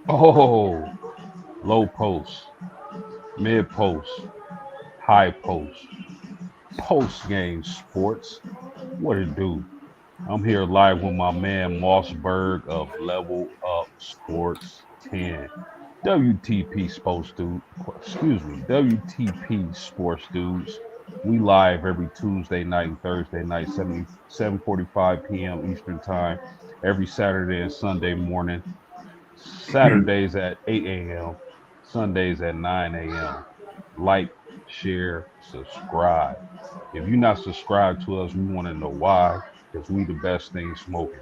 Oh, low post, mid post, high post, post game sports. What it do? I'm here live with my man Mossberg of Level Up Sports 10. WTP Sports Dude, excuse me, WTP Sports Dudes. We live every Tuesday night and Thursday night, 7:45 p.m. Eastern Time, every Saturday and Sunday morning. Saturdays at 8 a.m., Sundays at 9 a.m. Like, share, subscribe. If you're not subscribed to us, we want to know why, because we the best thing smoking,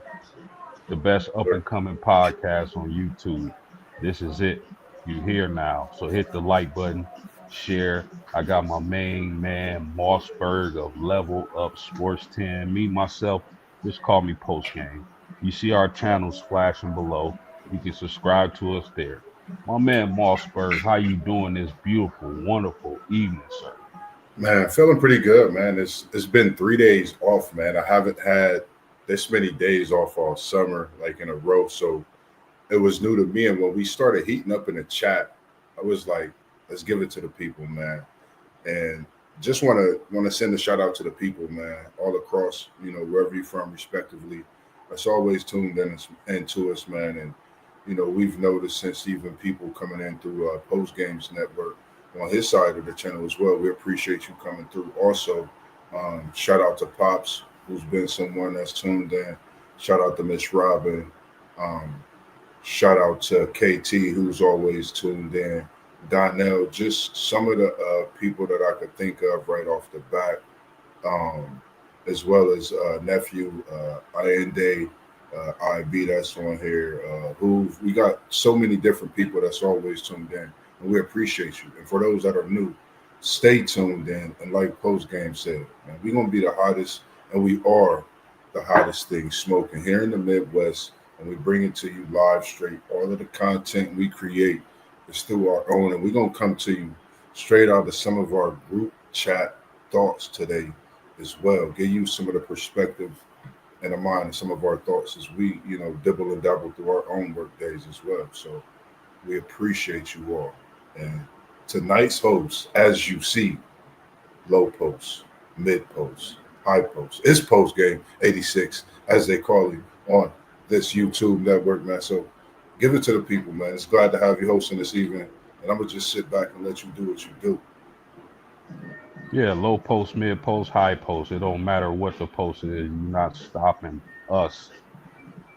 the best up and coming podcast on YouTube. This is it. You here now. So hit the like button, share. I got my main man, Mossberg of Level Up Sports 10. Me, myself, just call me post game. You see our channels flashing below. You can subscribe to us there. My man Mossberg, how you doing this beautiful, wonderful evening, sir? Man, feeling pretty good, man. It's been 3 days off, man. I haven't had this many days off all summer, like in a row. So it was new to me. And when we started heating up in the chat, I was like, let's give it to the people, man. And just wanna send a shout out to the people, man, all across, wherever you're from, respectively. That's always tuned into us, man. And we've noticed since even people coming in through Post Games Network on his side of the channel as well. We appreciate you coming through. Also, shout out to Pops, who's been someone that's tuned in. Shout out to Miss Robin. Um, Shout out to KT, who's always tuned in. Donnell, just some of the people that I could think of right off the bat, um, as well as nephew Iende, IB that's on here. Who we got so many different people that's always tuned in, and we appreciate you. And for those that are new, stay tuned in. And like post game said, man, we're gonna be the hottest, and we are the hottest thing smoking here in the Midwest, and we bring it to you live straight. All of the content we create is through our own, and we're gonna come to you straight out of some of our group chat thoughts today as well. Give you some of the perspective and the mind and some of our thoughts as we, dibble and dabble through our own work days as well. So we appreciate you all. And tonight's host, as you see, low post, mid post, high post. It's post game 86, as they call it on this YouTube network, man. So give it to the people, man. It's glad to have you hosting this evening. And I'm gonna just sit back and let you do what you do. Yeah, low post, mid post, high post. It don't matter what the post is. You're not stopping us.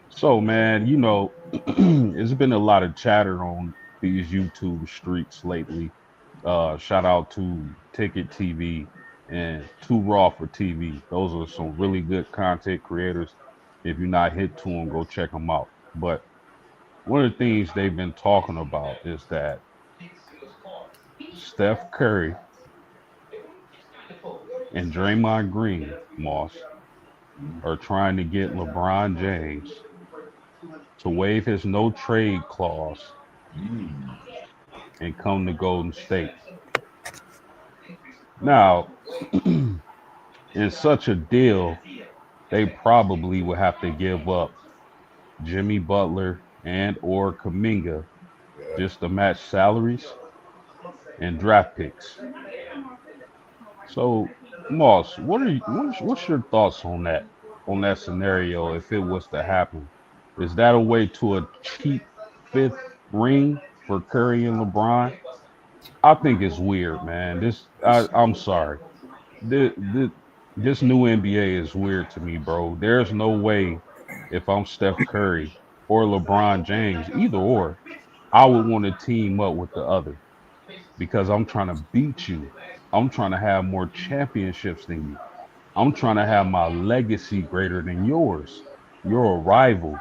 So, man, it's been a lot of chatter on these YouTube streets lately. Shout out to Ticket TV and Too Raw for TV. Those are some really good content creators. If you're not hit to them, go check them out. But one of the things they've been talking about is that Steph Curry and Draymond Green, Moss, are trying to get LeBron James to waive his no trade clause Mm. and come to Golden State. Now, in such a deal, they probably would have to give up Jimmy Butler and or Kaminga Yeah. just to match salaries and draft picks. So, Moss, what's your thoughts on that scenario if it was to happen? Is that a way to a cheap fifth ring for Curry and LeBron? I think it's weird, man. I'm sorry. This new NBA is weird to me, bro. There's no way if I'm Steph Curry or LeBron James, either or, I would want to team up with the other because I'm trying to beat you. I'm trying to have more championships than you. I'm trying to have my legacy greater than yours. You're a rival.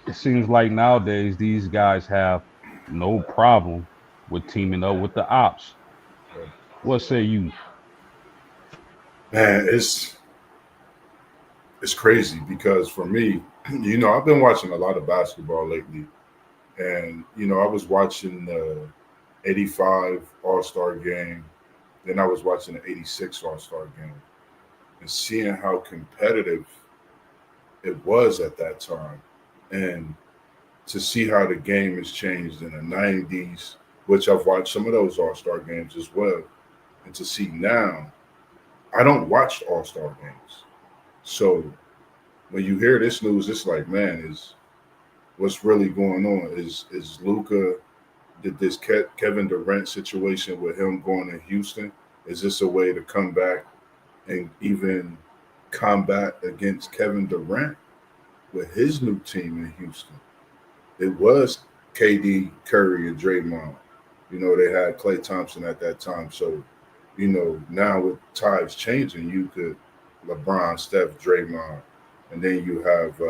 It seems like nowadays these guys have no problem with teaming up with the ops. What say you? Man, it's crazy because for me, I've been watching a lot of basketball lately, and I was watching the '85 All Star game, then I was watching the '86 All Star game, and seeing how competitive it was at that time, and to see how the game has changed in the '90s, which I've watched some of those All Star games as well, and to see now, I don't watch All Star games. So when you hear this news, it's like, man, is what's really going on? Is Luca did this Kevin Durant situation with him going to Houston? Is this a way to come back and even combat against Kevin Durant with his new team in Houston? It was KD, Curry, and Draymond. They had Clay Thompson at that time. So, now with tides changing, you could LeBron, Steph, Draymond, and then you have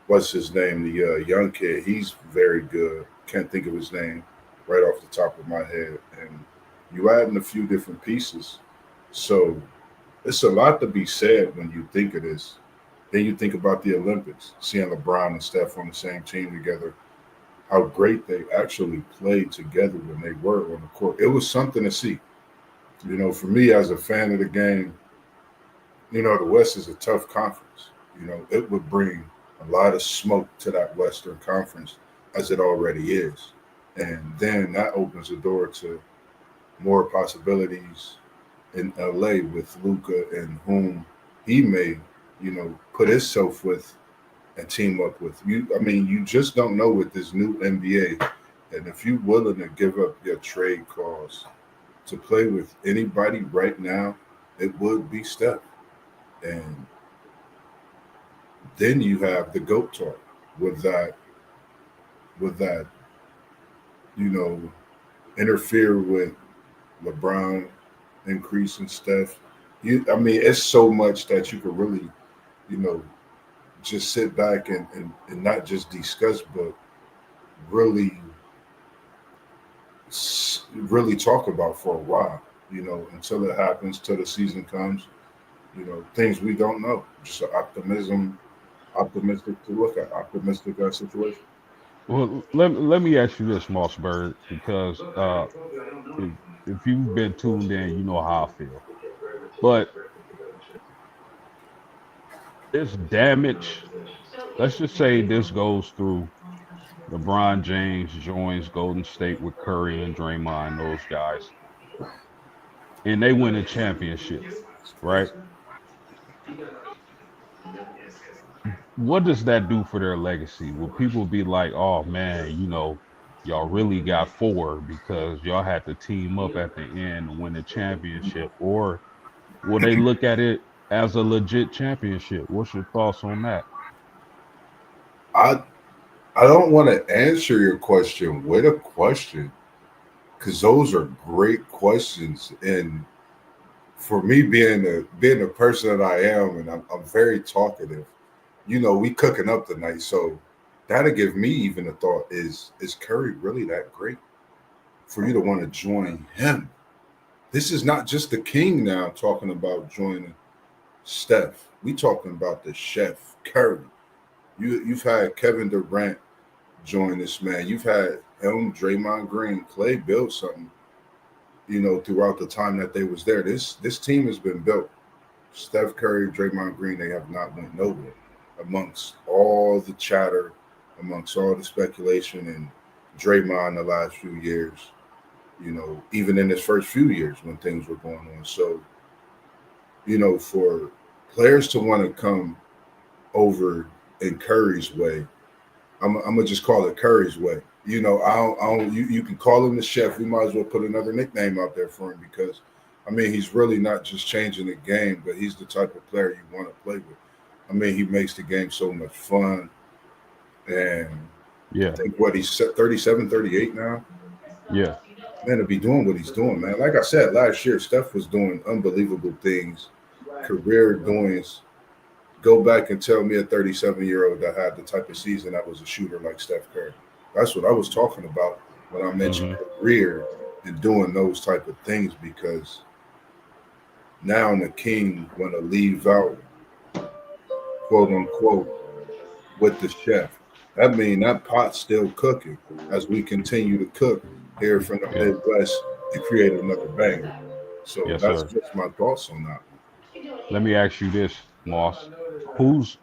what's his name, the young kid. He's very good. Can't think of his name right off the top of my head. And you adding a few different pieces. So it's a lot to be said when you think of this. Then you think about the Olympics, seeing LeBron and Steph on the same team together, how great they actually played together when they were on the court. It was something to see. For me as a fan of the game, the West is a tough conference. It would bring a lot of smoke to that Western Conference as it already is. And then that opens the door to more possibilities in LA with Luca and whom he may, put himself with and team up with. You just don't know with this new NBA. And if you're willing to give up your trade clause to play with anybody right now, it would be Steph. And then you have the GOAT talk with that, you know, interfere with LeBron increasing Steph. It's so much that you could really, you know, just sit back and not just discuss, but really, really talk about for a while, until it happens, till the season comes, things we don't know. Just optimistic to look at, optimistic situation. Well, let me ask you this, Mossberg, because if if you've been tuned in, you know how I feel. But this damage, let's just say this goes through. LeBron James joins Golden State with Curry and Draymond, those guys, and they win a championship, right? What does that do for their legacy? Will people be like, oh man, y'all really got four because y'all had to team up at the end to win the championship? Or will they look at it as a legit championship? What's your thoughts on that? I I don't want to answer your question with a question because those are great questions. And for me, being the person that I am, and I'm very talkative. We cooking up tonight, so that'll give me even a thought: is Curry really that great for you to want to join him? This is not just the king now talking about joining Steph. We talking about the chef Curry. You've had Kevin Durant join this man. You've had him, Draymond Green, Clay build something, throughout the time that they was there. This team has been built. Steph Curry, Draymond Green, they have not went nowhere. Amongst all the chatter, amongst all the speculation, and Draymond the last few years, even in his first few years when things were going on. So, for players to want to come over in Curry's way, I'm gonna just call it Curry's way. You can call him the chef. We might as well put another nickname out there for him because, he's really not just changing the game, but he's the type of player you want to play with. He makes the game so much fun. And I Yeah, think what he's 37, 38 now. yeah, Man, to be doing what he's doing, man. Like I said, last year, Steph was doing unbelievable things, career doings. Go back and tell me a 37-year-old that had the type of season that was a shooter like Steph Curry. That's what I was talking about when I mentioned hmm career and doing those type of things because now the king want to leave out quote unquote with the chef. That means that pot's still cooking as we continue to cook here from the yeah, Midwest to create another banger. So yes, that's sir. just my thoughts on that. Let me ask you this, Moss. Who's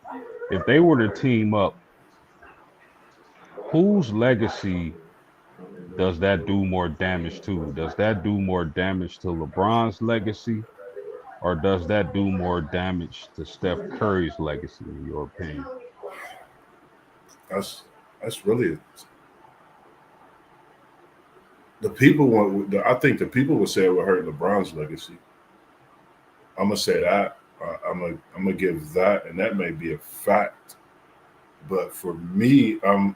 if they were to team up Whose legacy does that do more damage to? Does that do more damage to LeBron's legacy, or does that do more damage to Steph Curry's legacy, in your opinion? That's that's really the people want. I think the people would say it would hurt LeBron's legacy. I'm gonna say that. I'm gonna give that, and that may be a fact. But for me, I'm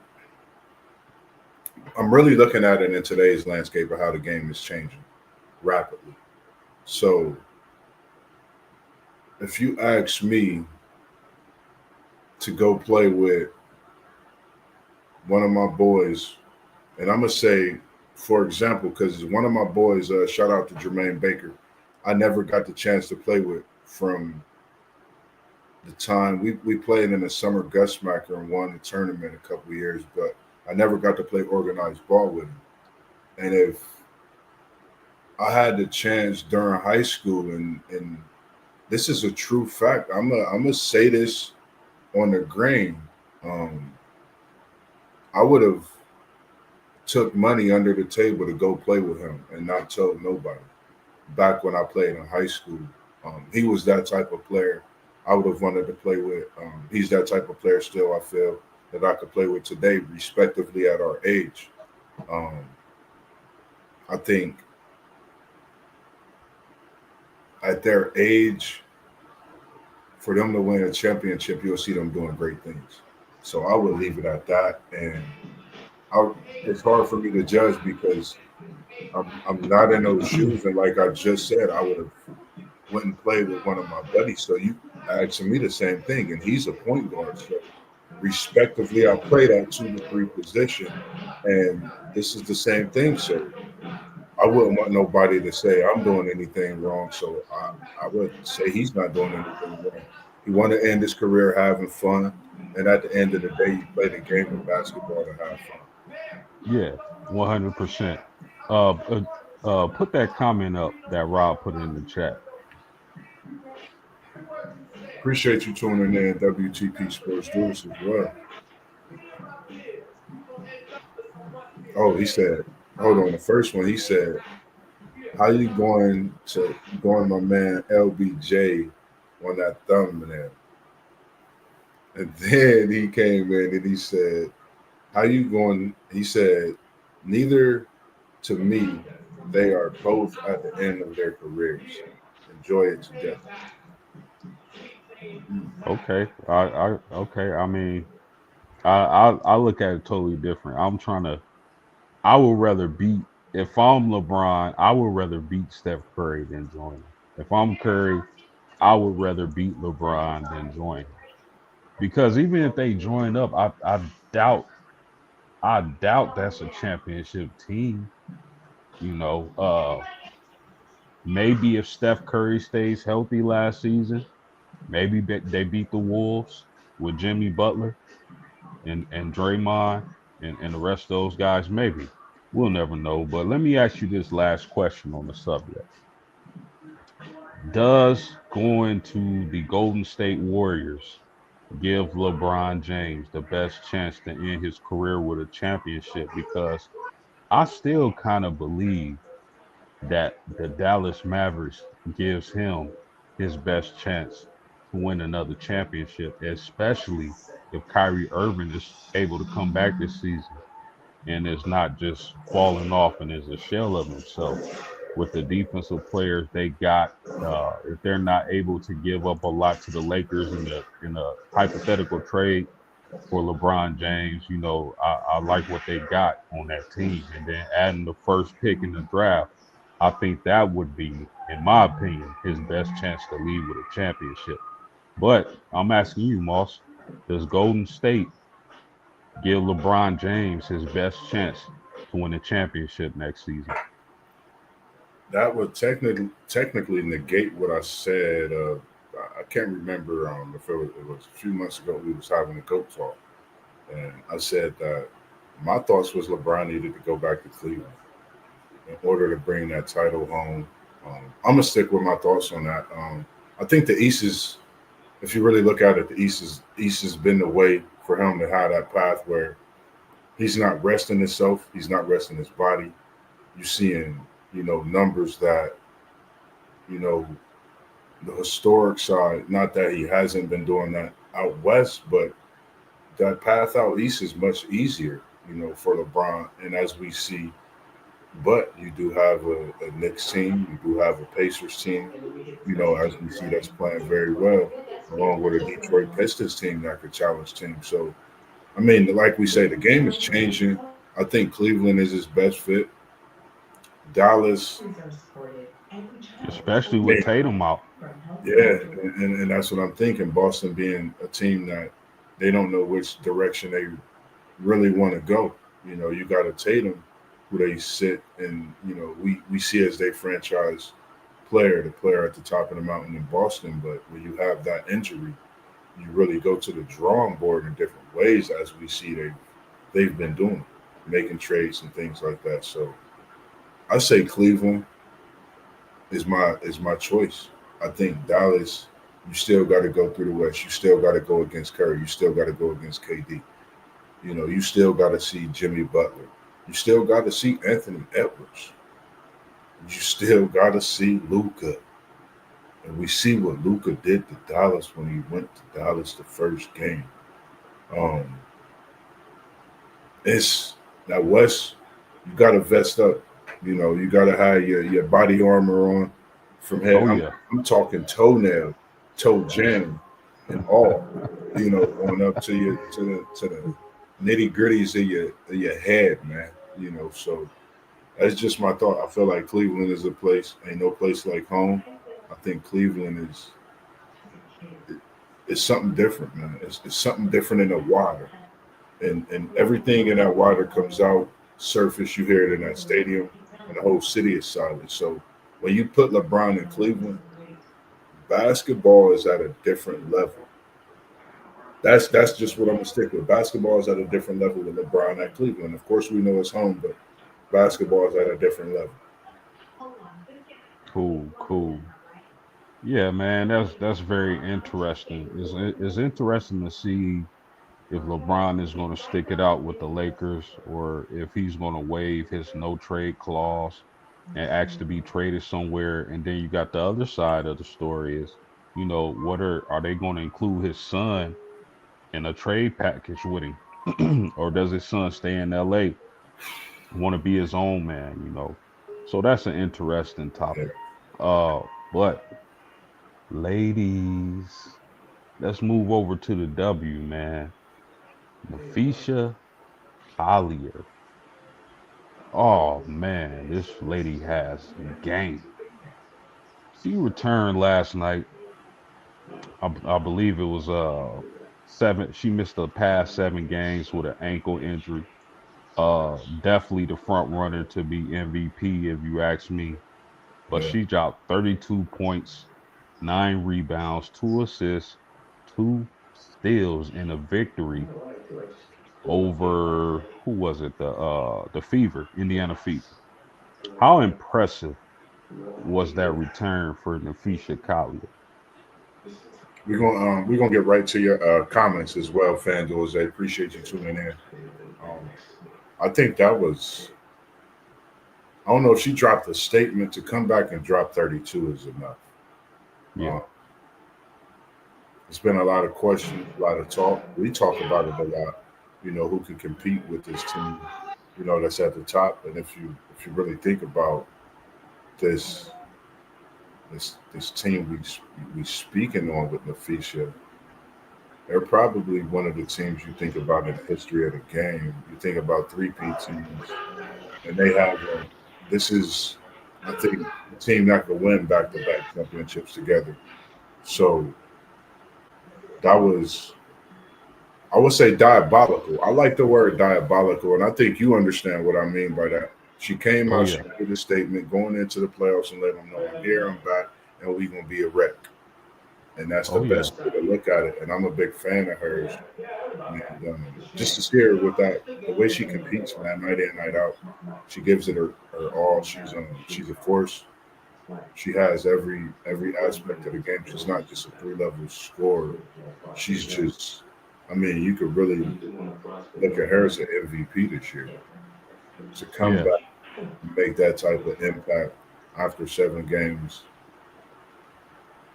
really looking at it in today's landscape of how the game is changing rapidly. So if you ask me to go play with one of my boys, and I'm gonna say, for example, because one of my boys, shout out to Jermaine Baker, I never got the chance to play with from the time we played in the summer Gusmacker and won the tournament a couple of years, but I never got to play organized ball with him. And if I had the chance during high school, and this is a true fact, I'm gonna say this on the grain. Um, I would have took money under the table to go play with him and not told nobody. Back when I played in high school, he was that type of player I would have wanted to play with. He's that type of player still. I feel that I could play with today, respectively at our age. Um, I think at their age, for them to win a championship, you'll see them doing great things. So I would leave it at that. And I, it's hard for me to judge because I'm not in those shoes. And like I just said, I would have went and played with one of my buddies. So you asking me the same thing, and he's a point guard. So respectively, I play that 2 to 3 position, and this is the same thing. So I wouldn't want nobody to say I'm doing anything wrong. So I would say he's not doing anything wrong. He want to end his career having fun, and at the end of the day, you play the game of basketball to have fun. Yeah, 100%. Put that comment up that Rob put in the chat. Appreciate you tuning in, WTP Sports Juice as well. Oh, he said, hold on. The first one, he said, how you going my man LBJ on that thumbnail? And then he came in and he said, how you going? He said, neither to me, they are both at the end of their careers. Enjoy it together. Mm. Okay, okay. I mean, I look at it totally different. I would rather beat if I'm LeBron, I would rather beat Steph Curry than join him. If I'm Curry, I would rather beat LeBron than join him. Because even if they join up, doubt I doubt that's a championship team. You know, maybe if Steph Curry stays healthy last season, maybe they beat the Wolves with Jimmy Butler and Draymond and the rest of those guys. Maybe we'll never know. But let me ask you this last question on the subject: does going to the Golden State Warriors give LeBron James the best chance to end his career with a championship? Because I still kind of believe that the Dallas Mavericks gives him his best chance to win another championship, especially if Kyrie Irving is able to come back this season and is not just falling off and is a shell of himself. With the defensive players they got, if they're not able to give up a lot to the Lakers in a hypothetical trade for LeBron James, I like what they got on that team. And then adding the first pick in the draft, I think that would be, in my opinion, his best chance to leave with a championship. But I'm asking you, Moss, does Golden State give LeBron James his best chance to win a championship next season? That would technically negate what I said. I can't remember if it was a few months ago we was having a goat talk, and I said that my thoughts was LeBron needed to go back to Cleveland in order to bring that title home. I'm gonna stick with my thoughts on that. I think the East is, if you really look at it, the East has been the way for him to have that path where He's not resting himself. He's not resting his body. You're seeing, numbers that, you know, the historic side, not that he hasn't been doing that out west, but that path out east is much easier, for LeBron. And as we see, but you do have a Knicks team, you do have a Pacers team, as we see that's playing very well, along with a Detroit Pistons team that could challenge teams. So, I mean, like we say, the game is changing. I think Cleveland is his best fit. Dallas, especially I with mean, Tatum out. yeah, and that's what I'm thinking. Boston being a team that they don't know which direction they really want to go. You got to Tatum, who they sit, and we see as their franchise player, the player at the top of the mountain in Boston. But when you have that injury, you really go to the drawing board in different ways, as we see they've been doing, making trades and things like that. So I say Cleveland is my choice. I think Dallas, you still got to go through the West. You still got to go against Curry. You still got to go against KD. You still got to see Jimmy Butler. You still got to see Anthony Edwards. You still got to see Luca. And we see what Luca did to Dallas when he went to Dallas the first game. Um, it's that West. You got to vest up. You got to have your body armor on from head. Oh I'm yeah. I'm talking toenail, toe jam, and all. Going up to the nitty gritties of your head, man. So that's just my thought. I feel like Cleveland is a place. Ain't no place like home. I think Cleveland is something different, man. It's something different in the water, and everything in that water comes out surface. You hear it in that stadium, and the whole city is silent. So when you put LeBron in Cleveland, basketball is at a different level. That's just what I'm gonna stick with. Basketball is at a different level with LeBron at Cleveland. Of course, we know it's home, but basketball is at a different level. Cool, cool. Yeah, man, that's very interesting. It's interesting to see if LeBron is going to stick it out with the Lakers or if he's going to waive his no trade clause and ask to be traded somewhere. And then you got the other side of the story is, what are they going to include his son in a trade package with him, or does his son stay in L.A. want to be his own man? So that's an interesting Yeah. topic. But ladies, let's move over to the W, man. Naphessa Collier. Oh man, this lady has game. She returned last night. I believe it was seven. She missed the past 7 games with an ankle injury. Definitely the front runner to be MVP if you ask me. But Yeah. she dropped 32 points, 9 rebounds, 2 assists, 2 steals in a victory over who was it? The Fever, Indiana Fever. How impressive was that return for Naphessa Collier? We're gonna get right to your comments as well, FanDuel. I appreciate you tuning in. Um, I think that was. I don't know if she dropped a statement to come back and drop 32 is enough. Yeah. Uh, it's been a lot of questions, a lot of talk. We talk about it a lot. Who can compete with this team? That's at the top. And if you really think about this this team we speaking on with Naphessa, they're probably one of the teams you think about in the history of the game. You think about three-peat teams, and they have this is, I think, a team that could win back-to-back championships together. So that was, I would say, diabolical. I like the word diabolical, and I think you understand what I mean by that. She came Oh out, she yeah. made a statement going into the playoffs and let them know, I'm here, I'm back, and we're going to be a wreck. And that's the Oh yeah. best way to look at it. And I'm a big fan of hers. And just to see her with that, the way she competes, man, night in, night out, she gives it her all. She's a force. She has every aspect of the game. She's not just a three level scorer. She's just. I mean, you could really look at her as an MVP this year to come Yeah, back and make that type of impact after 7 games.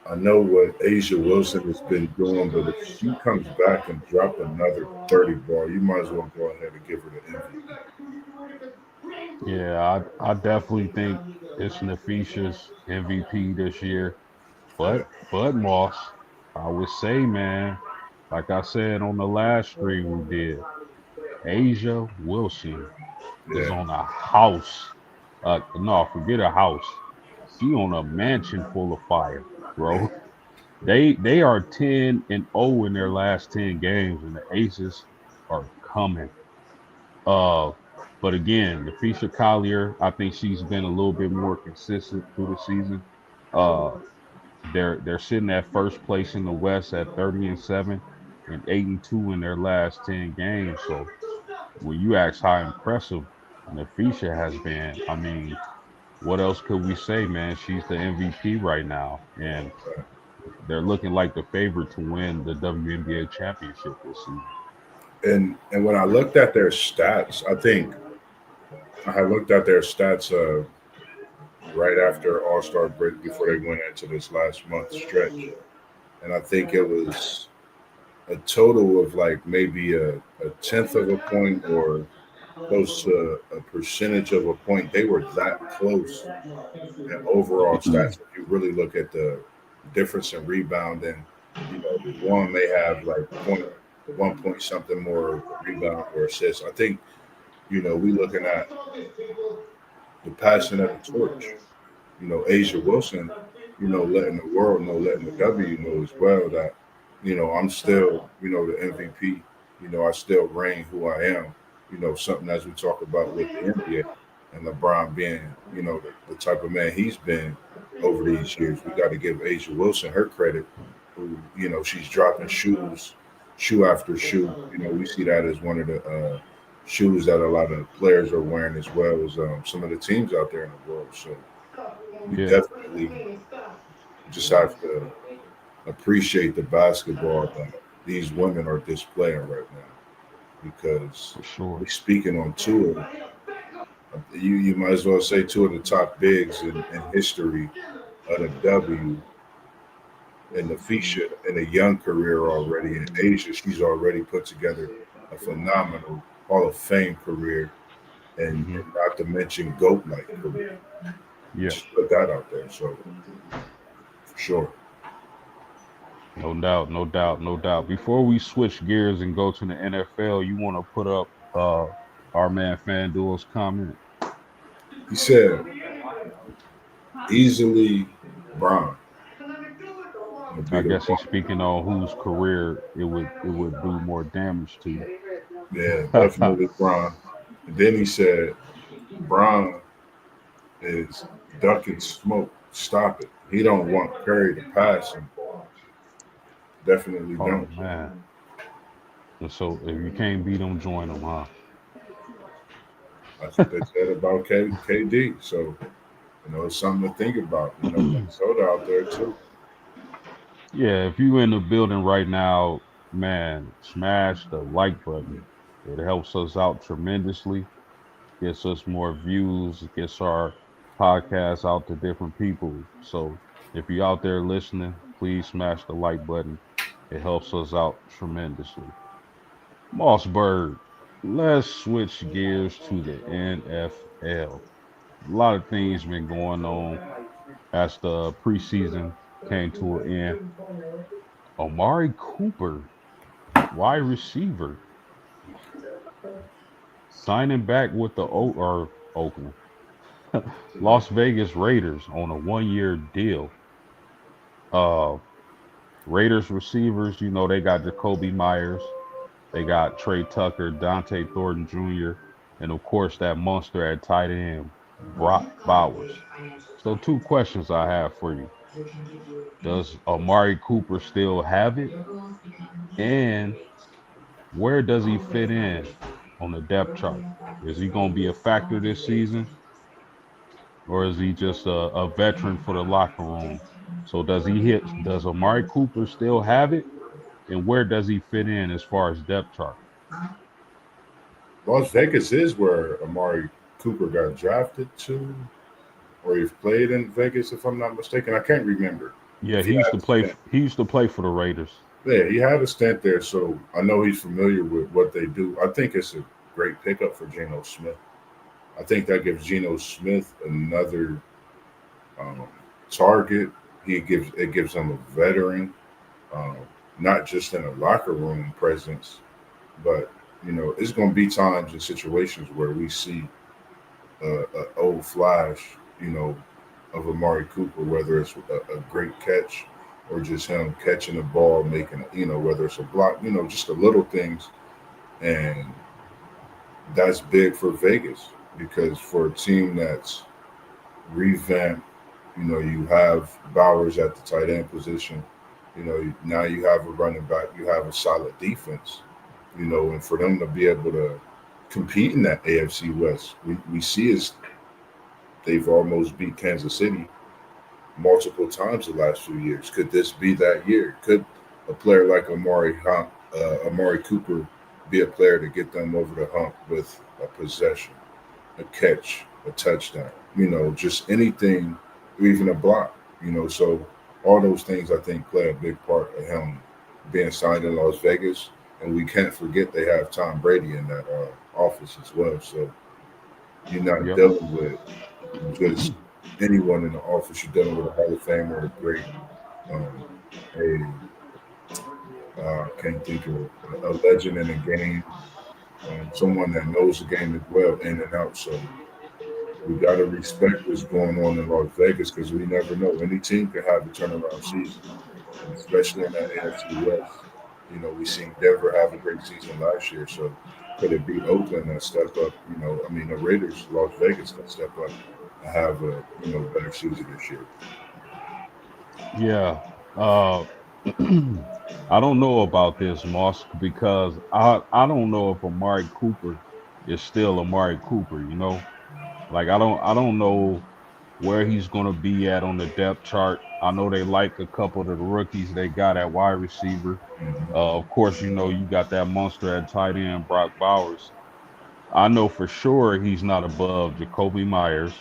I know what Asia Wilson has been doing, but if she comes back and drop another 30 ball, you might as well go ahead and give her the MVP. yeah, I definitely think it's Nafisha's MVP this year. But Moss, I would say, man, like I said on the last stream we did, Asia Wilson is Yeah, on a house. No, forget a house. She on a mansion full of fire, bro. They are 10-0 in their last 10 games, and the Aces are coming. Uh, but again, Nafisha Collier, I think she's been a little bit more consistent through the season. Uh, they're sitting at first place in the West at 30-7 and 8-2 in their last 10 games. So when you ask how impressive Nafisha has been, I mean, what else could we say, man? She's the MVP right now, and they're looking like the favorite to win the WNBA championship this season. and when I looked at their stats, I think I had looked at their stats right after All Star break before they went into this last month stretch, and I think it was a total of like maybe a tenth of a point or close to a percentage of a point. They were that close in overall stats. If you really look at the difference in rebound, and one may have like 1 point something more rebound or assists. I think we looking at the passing of the torch. Asia Wilson, letting the world know, letting the W know as well that, I'm still, the MVP. I still reign who I am. Something as we talk about with the NBA and LeBron being, the type of man he's been over these years. We got to give Asia Wilson her credit. Who, she's dropping shoe after shoe. We see that as one of the shoes that a lot of players are wearing as well as some of the teams out there in the world. So we Yeah, definitely just have to appreciate the basketball that these women are displaying right now because for sure. we're speaking on you might as well say two of the top bigs in history of the W and the Fisha in a young career already. In Asia, she's already put together a phenomenal Hall of Fame career Hmm. and not to mention GOAT like career. Yeah, Just put that out there. So for sure. no doubt, no doubt, no doubt. Before we switch gears and go to the NFL, you want to put up our man FanDuel's comment? He said easily Bron would be I the guess he's one. speaking on whose career it would do more damage to. Yeah, definitely Bron. And then he said Bron is ducking smoke. Stop it. He don't want Curry to pass him. Definitely Oh don't. man. And so if you can't beat them, join them, huh? That's what they said about KD. So, it's something to think about. Minnesota out there too. Yeah, if you in the building right now, man, smash the like button. It helps us out tremendously. Gets us more views, gets our podcast out to different people. So if you're out there listening, please smash the like button. It helps us out tremendously. Mossberg, let's switch gears to the NFL. A lot of things been going on as the preseason came to an end. Amari Cooper, wide receiver, signing back with the or Oakland, Las Vegas Raiders on a 1 year deal. Uh, Raiders receivers, they got Jacoby Myers, they got Trey Tucker, Dante Thornton Jr., and of course that monster at tight end, Brock Bowers. So two questions I have for you: does Amari Cooper still have it, and where does he fit in on the depth chart? Is he going to be a factor this season, or is he just a veteran for the locker room? So does he hit? Does Amari Cooper still have it, and where does he fit in as far as depth chart? Las Vegas is where Amari Cooper got drafted to, or he played in Vegas, if I'm not mistaken. I can't remember Yeah, if he he used had to a play. stint. He used to play for the Raiders. Yeah, he had a stint there, so I know he's familiar with what they do. I think it's a great pickup for Geno Smith. I think that gives Geno Smith another um, target. It gives him a veteran, um, not just in a locker room presence, but it's going to be times and situations where we see a old flash, you know, of Amari Cooper, whether it's a great catch or just him catching the ball, making whether it's a block, just the little things, and that's big for Vegas because for a team that's revamped, you have Bowers at the tight end position. Now you have a running back, you have a solid defense. And for them to be able to compete in that AFC West, we see is they've almost beat Kansas City multiple times the last few years. Could this be that year? Could a player like Amari Cooper be a player to get them over the hump with a possession, a catch, a touchdown? Just anything, or even a block. So all those things I think play a big part of him being signed in Las Vegas. And we can't forget they have Tom Brady in that office as well. So you're not Yep. dealing with just anyone in the office. You're dealing with a Hall of Famer, a great, um, can't think of a legend in the game, someone that knows the game as well, in and out. So we got to respect what's going on in Las Vegas because we never know. Any team can have a turnaround season, and especially in that AFC West. We seen Denver have a great season last year. So could it be Oakland that step up? I mean, the Raiders, Las Vegas that step up and have a better season this year. Yeah. Uh, I don't know about this, Moss, because I don't know if Amari Cooper is still Amari Cooper. Like I don't know where he's gonna be at on the depth chart. I know they like a couple of the rookies they got at wide receiver. Hmm. Of course, you got that monster at tight end, Brock Bowers. I know for sure he's not above Jacoby Myers,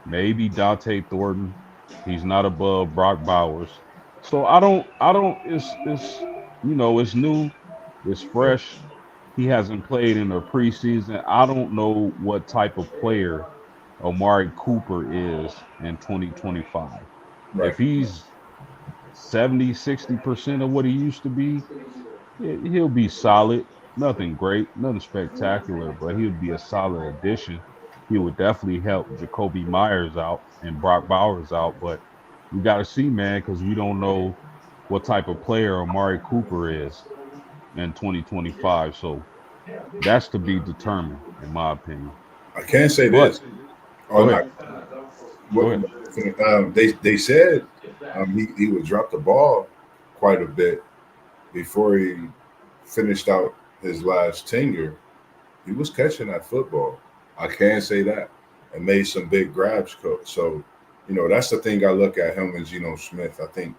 maybe Dante Thornton. He's not above Brock Bowers. So I don't it's new, it's fresh. He hasn't played in the preseason. I don't know what type of player Amari Cooper is in 2025. Right. If he's 70, 60% of what he used to be, he'll be solid. Nothing great, nothing spectacular, but he'll be a solid addition. He would definitely help Jacoby Myers out and Brock Bowers out, but we got to see, man, because we don't know what type of player Amari Cooper is in 2025. So that's to be determined, in my opinion. I can say But this. Oh, go no. ahead, What, go ahead. they said he would drop the ball quite a bit before he finished out his last tenure. He was catching that football. I can say that, and made some big grabs. So, that's the thing I look at him and Geno Smith. I think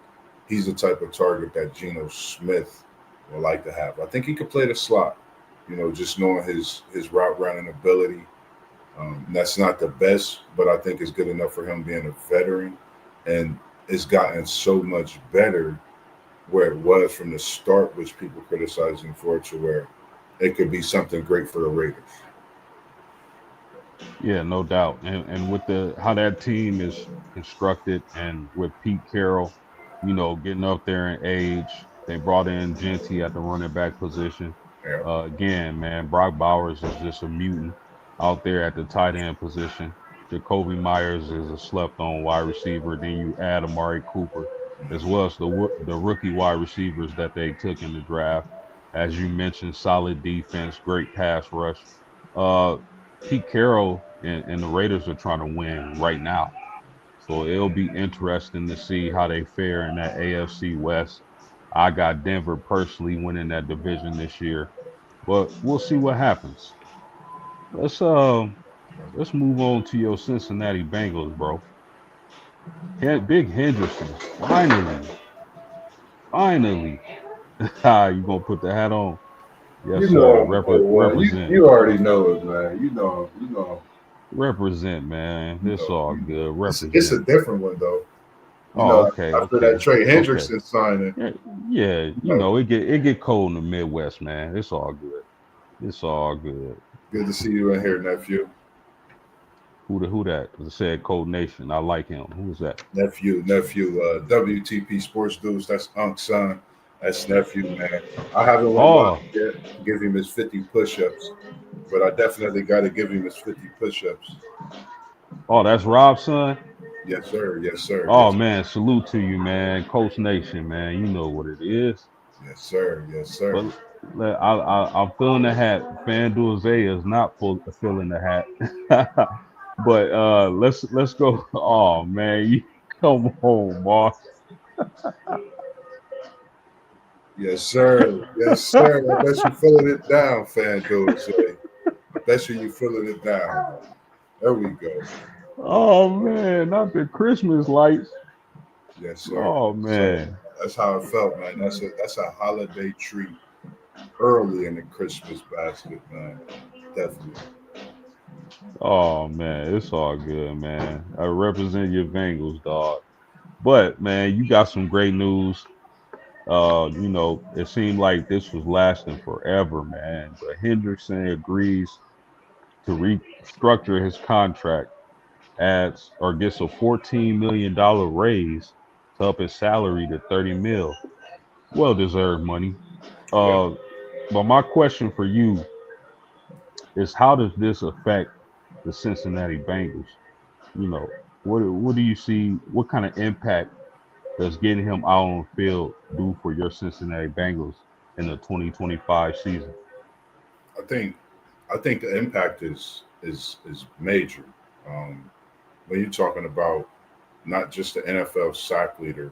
he's the type of target that Geno Smith would like to have. I think he could play the slot. Just knowing his route running ability. That's not the best, but I think it's good enough for him being a veteran, and it's gotten so much better where it was from the start, which people criticized him for, to where it could be something great for the Raiders. Yeah, no doubt. And with the how that team is constructed and with Pete Carroll, getting up there in age, they brought in Genty at the running back position. Yeah. Again, man, Brock Bowers is just a mutant out there at the tight end position. Jacoby Myers is a slept on wide receiver. Then you add Amari Cooper as well as the rookie wide receivers that they took in the draft. As you mentioned, solid defense, great pass rush. Uh, Pete Carroll and the Raiders are trying to win right now. So it'll be interesting to see how they fare in that AFC West. I got Denver personally winning that division this year, but we'll see what happens. Let's uh let's move on to your Cincinnati Bengals, bro. Big Henderson, finally. You gonna put the hat on? Yes, You sir. know I'm for one. You Represent, you already know it, man. represent, man. It's all You know. good. It's a Represent. different one though. You Oh, know, okay, after that okay, Trey okay. Hendrickson signing, Yeah, yeah. you know, It get cold in the Midwest, man. It's all good. It's all good. good to see you in here, nephew. Who that? I said Cold Nation. I like him. Who is that? Nephew. WTP Sports Dudes. That's Unc's son. That's nephew, man. I haven't went live Oh, yet to give him his 50 push-ups, but I definitely got to give him his 50 push-ups. oh, that's Rob's son. Yes, sir. Yes, sir. Oh Yes, man, salute to you, man. Coach Nation, man. You know what it is. yes, sir. Yes, sir. But I'm feeling the hat. FanDuel Zaya is not filling the hat. But let's go. Oh man, you come on, boss. Yes, sir. Yes, sir. I bet you feeling it down, FanDuel. I bet you feeling it down. There we go. Oh man, not the Christmas lights. Yes, sir. Oh So man. that's how it felt, man. That's a holiday treat early in the Christmas basket, man. Definitely. Oh man, it's all good, man. I represent your Bengals, dog. But man, you got some great news. It seemed like this was lasting forever, man. But Hendrickson agrees to restructure his contract, adds or gets a $14 million raise to up his salary to 30 mil. Well deserved money. Yeah. Uh, but my question for you is, how does this affect the Cincinnati Bengals? You know, what do you see? What kind of impact does getting him out on the field do for your Cincinnati Bengals in the 2025 season? I think I think the impact is major. When you're talking about not just the NFL sack leader,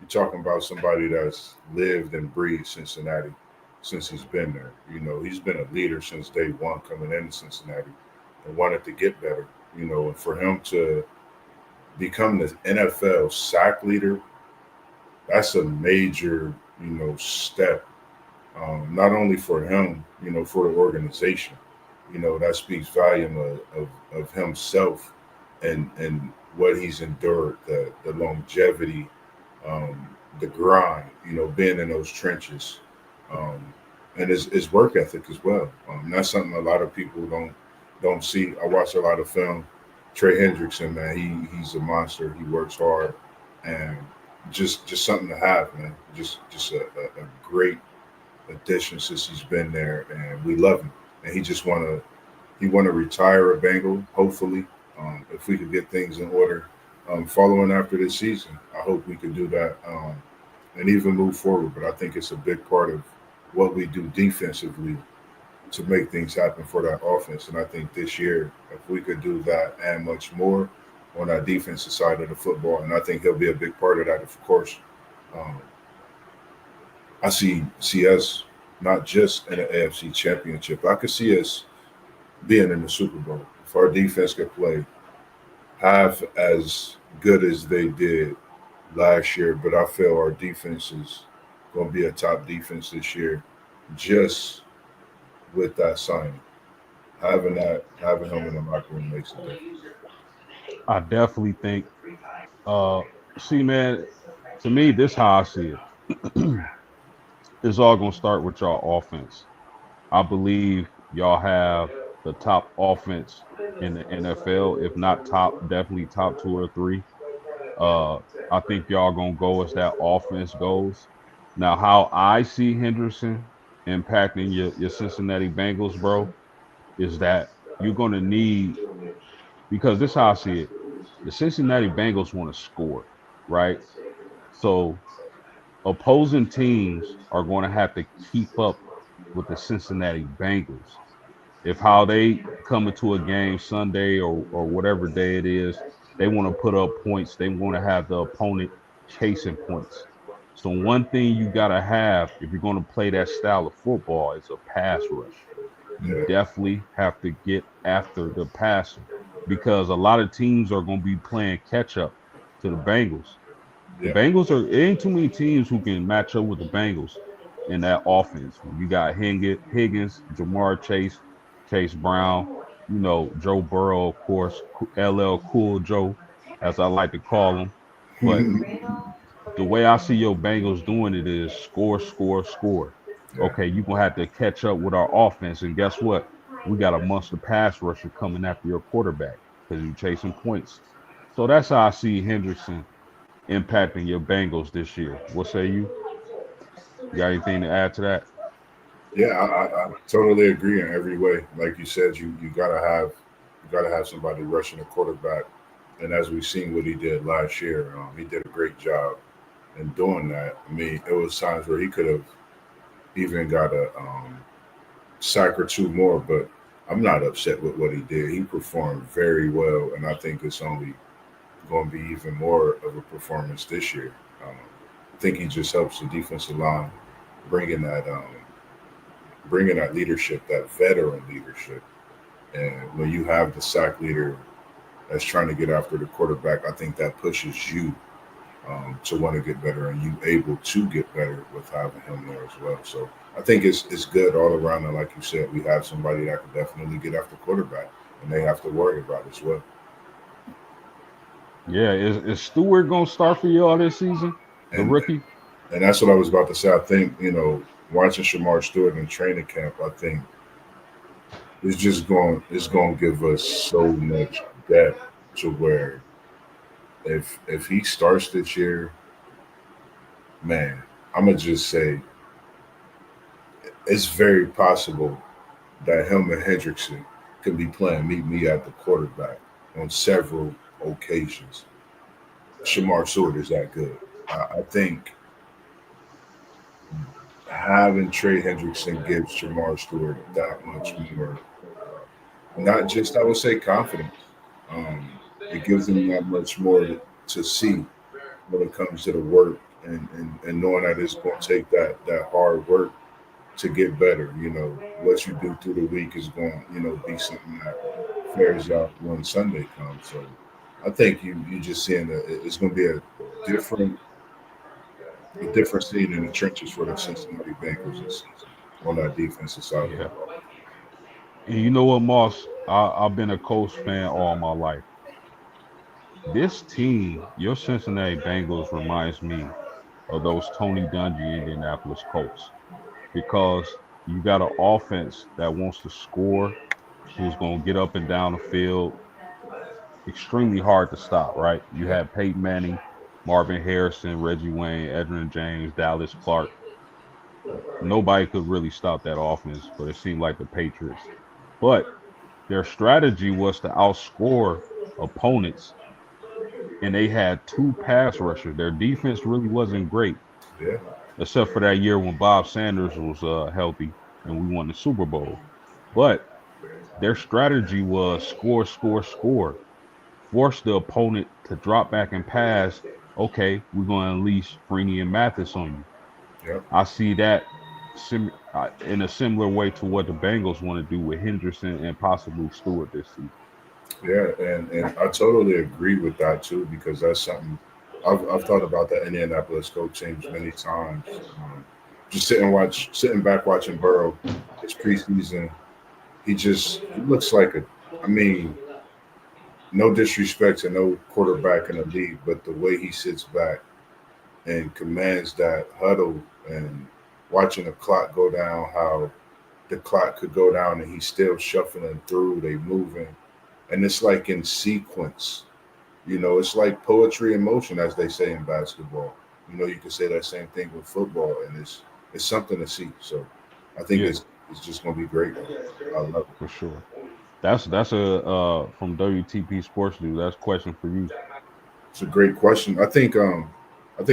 you're talking about somebody that's lived and breathed Cincinnati since he's been there. You know, he's been a leader since day one coming into Cincinnati and wanted to get better. You know, and for him to become the NFL sack leader, that's a major, step. Not only for him, for the organization. That speaks volume of himself and what he's endured, the longevity, the grind, being in those trenches, um, and his work ethic as well. That's something a lot of people don't see. I watch a lot of film. Trey Hendrickson, man, he's a monster. He works hard, and just something to have, man. Just a great addition since he's been there, and we love him. And he want to retire a Bengal. Hopefully, if we could get things in order, following after this season, I hope we can do that, and even move forward. But I think it's a big part of what we do defensively to make things happen for that offense. And I think this year, if we could do that and much more on our defensive side of the football, and I think he'll be a big part of that. Of course, um, I see us not just in the AFC Championship. I could see us being in the Super Bowl if our defense could play half as good as they did last year. But I feel our defense is going to be a top defense this year, just with that signing. Having him in the locker room makes a difference. I definitely think. Uh, See, man, to me, this how I see it. It's all gonna start with y'all offense. I believe y'all have the top offense in the NFL, if not top, definitely top two or three. Uh, I think y'all gonna go as that offense goes. Now, how I see Henderson impacting your Cincinnati Bengals, bro, is that you're gonna need, because this is how I see it. The Cincinnati Bengals want to score, right? So opposing teams are going to have to keep up with the Cincinnati Bengals. If how they come into a game Sunday or whatever day it is, they want to put up points. They want to have the opponent chasing points. So one thing you got to have if you're going to play that style of football is a pass rush. You Yeah, definitely have to get after the passer because a lot of teams are going to be playing catch up to the Bengals. The yeah, Bengals are, it ain't too many teams who can match up with the Bengals. in that offense. When you got Higgins, Jamar Chase, Chase Brown, Joe Burrow, of course, LL Cool Joe, as I like to call him. But the way I see your Bengals doing it is score, score, score. Yeah, Okay, you're gonna have to catch up with our offense, and guess what? We got a monster pass rusher coming after your quarterback because you're chasing points. So that's how I see Hendrickson impacting your Bengals this year. What say you? You got anything to add to that? yeah, I totally agree in every way. Like you said, you gotta have somebody rushing the quarterback, and as we've seen what he did last year, he did a great job in doing that. I mean, it was times where he could have even got a sack or two more, but I'm not upset with what he did. He performed very well, and I think it's only going to be even more of a performance this year. Um, I think he just helps the defensive line bringing that um, bringing that leadership, that veteran leadership. And when you have the sack leader that's trying to get after the quarterback, I think that pushes you to want to get better, and you able to get better with having him there as well. So I think it's good all around. And like you said, we have somebody that can definitely get after quarterback, and they have to worry about it as well. Yeah, is Stewart gonna start for y'all this season? The And rookie? and that's what I was about to say. I think watching Shamar Stewart in training camp, I think it's going to give us so much depth to where if he starts this year, man, I'm gonna just say it's very possible that him and Hendrickson could be playing meet me at the quarterback on several occasions. Shamar Stewart is that good. I think having Trey Hendrickson gives Shamar Stewart that much more, not just I would say confidence. Um, it gives him that much more to see when it comes to the work and knowing that it's going to take that hard work to get better. What you do through the week is going to be something that fares out when Sunday comes. So I think you just seeing that it's going to be different a different scene in the trenches for the Cincinnati Bengals this season on that defensive side of the Yeah. ball. And you know what, Moss? I've been a Colts fan all my life. This team, your Cincinnati Bengals, reminds me of those Tony Dungy Indianapolis Colts because you got an offense that wants to score, who's going to get up and down the field, extremely hard to stop, right? You Yeah, had Peyton Manning, Marvin Harrison, Reggie Wayne, Edgerrin James, Dallas Clark. Nobody could really stop that offense, but it seemed like the Patriots. But their strategy was to outscore opponents, and they had two pass rushers. Their defense really wasn't great, yeah, except for that year when Bob Sanders was healthy and we won the Super Bowl. But their strategy was score, score, score, force the opponent to drop back and pass. Okay, we're going to unleash Freeney and Mathis on you. yeah, I see that in a similar way to what the Bengals want to do with Henderson and possibly Stewart this season. yeah, and I totally agree with that too because that's something I've thought about the Indianapolis Colts teams many times. Just sitting back watching Burrow his preseason. He looks like a. I mean, no disrespect to no quarterback in the league, but the way he sits back and commands that huddle and watching the clock go down, how the clock could go down and he's still shuffling through, they moving, and it's like in sequence. It's like poetry in motion, as they say in basketball. You can say that same thing with football, and it's something to see. So I think Yeah, it's just gonna be great. I love it. for sure. That's a from WTP Sports News. That's a question for you. It's a great question. I think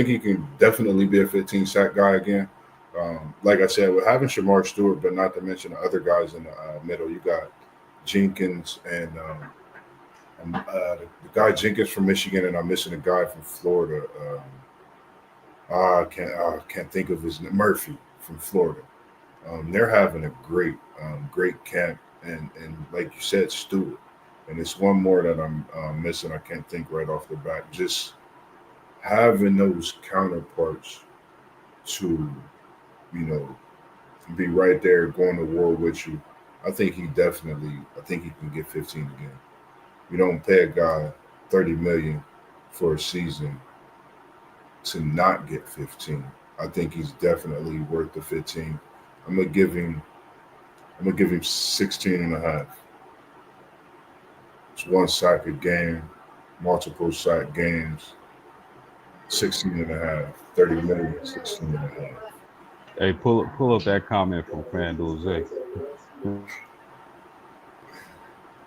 he can definitely be a 15 sack guy again. Like I said, we're having Shamar Stewart, but not to mention the other guys in the middle. You got Jenkins and the guy Jenkins from Michigan, and I'm missing a guy from Florida. I can't think of his name. Murphy from Florida. They're having a great camp, and like you said, Stewart. And it's one more that I'm missing. I can't think right off the bat. Just having those counterparts to you know, be right there going to war with you. I think he can get 15 again. You don't pay a guy 30 million for a season to not get 15. I think he's definitely worth the 15. I'm gonna give him I'm gonna give him 16 and a half. It's one sack a game, multiple sack games, 16 and a half, 30 million, 16 and a half. Hey, pull up that comment from FanDuel Zay.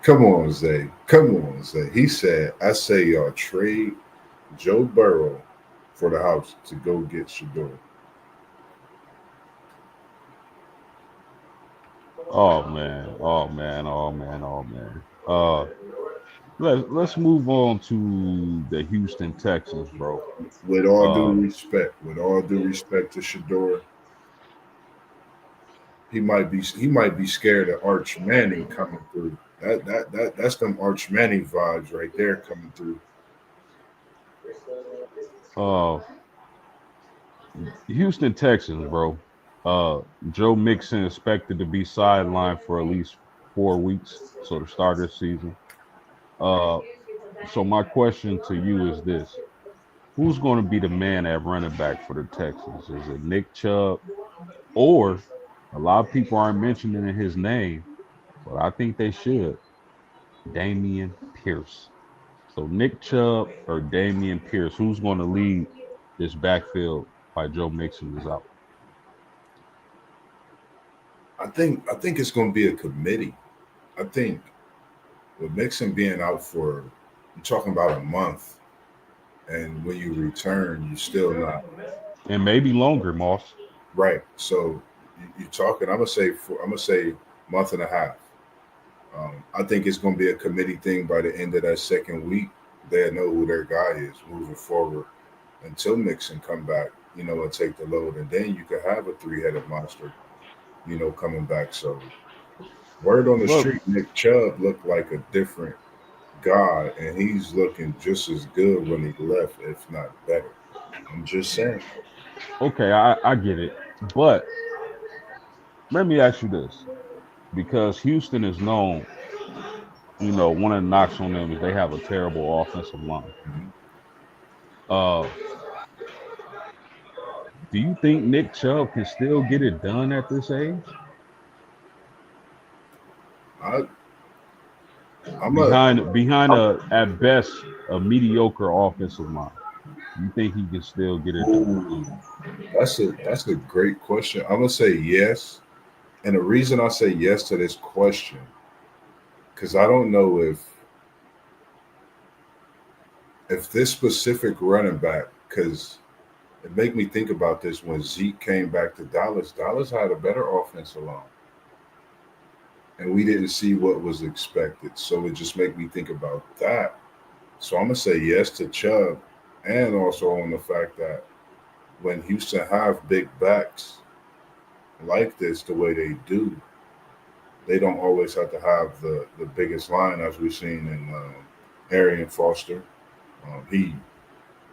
Come on, Zay. Come on, Zay. He said, I say y'all trade Joe Burrow for the house to go get Shador. Oh man, oh man, oh man, oh man. Let's move on to the Houston Texans, bro. Uh, With all due respect to Shador, he might be scared of Arch Manning coming through. That's them Arch Manning vibes right there coming through. uh, Houston Texans, bro. Uh, Joe Mixon expected to be sidelined for at least 4 weeks, so the start of the season. Uh, so my question to you is this: who's going to be the man at running back for the Texans? Is it Nick Chubb, or a lot of people aren't mentioning his name, but I think they should. Damian Pierce. So Nick Chubb or Damian Pierce, who's going to lead this backfield while Joe Mixon is out? I think it's going to be a committee. I think with Mixon being out for, you're talking about a month, and when you return, you're still not And maybe longer, Moss. right. So you're talking. I'm gonna say month and a half. I think it's going to be a committee thing by the end of that second week. They'll know who their guy is moving forward until Mixon come back, and take the load, and then you could have a three-headed monster, coming back. So word on the Look, street, Nick Chubb looked like a different guy, and he's looking just as good when he left, if not better. I'm just saying. okay, I get it. But let me ask you this, because Houston is known, one of the knocks on them is they have a terrible offensive line. Mhm. Uh, do you think Nick Chubb can still get it done at this age? I, I'm a, Behind I'm, a at best a mediocre offensive line. You think he can still get it done? ooh, that's a great question. I'm gonna say yes, and the reason I say yes to this question, because I don't know if this specific running back, because it made me think about this when Zeke came back to Dallas. Dallas had a better offensive line, and we didn't see what was expected. So it just made me think about that. So I'm gonna say yes to Chubb, and also on the fact that when Houston have big backs like this, the way they do, they don't always have to have the biggest line as we've seen in Arian Foster. He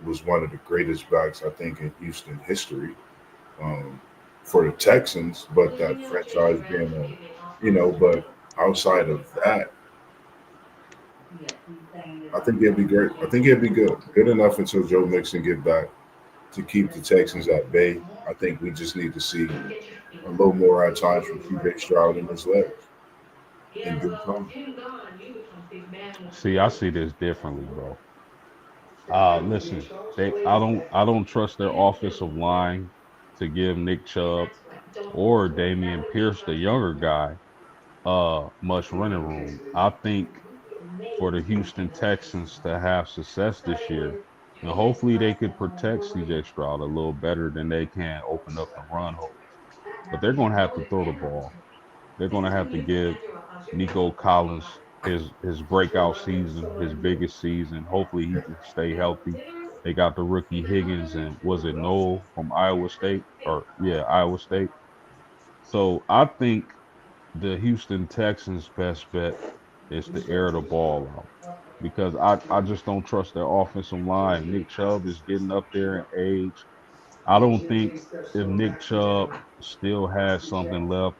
was one of the greatest backs I think in Houston history, um, for the Texans, but that franchise being but outside of that, I think he'll be great. I think he'll be good, good enough until Joe Mixon get back to keep the Texans at bay. I think we just need to see a little more at times from CJ Stroud in his legs in due time. See, I see this differently, bro. Listen, I don't trust their offensive line to give Nick Chubb or Damian Pierce, the younger guy, much running room. I think for the Houston Texans to have success this year, and hopefully they could protect CJ Stroud a little better than they can open up the run holes. But they're going to have to throw the ball. They're going to have to give Nico Collins his breakout season, his biggest season. Hopefully he can stay healthy. They got the rookie Higgins and was it Noel from Iowa State? Or yeah, Iowa State. So I think the Houston Texans' best bet is to air the ball out because I just don't trust their offensive line. Nick Chubb is getting up there in age. I don't think if Nick Chubb still had something left,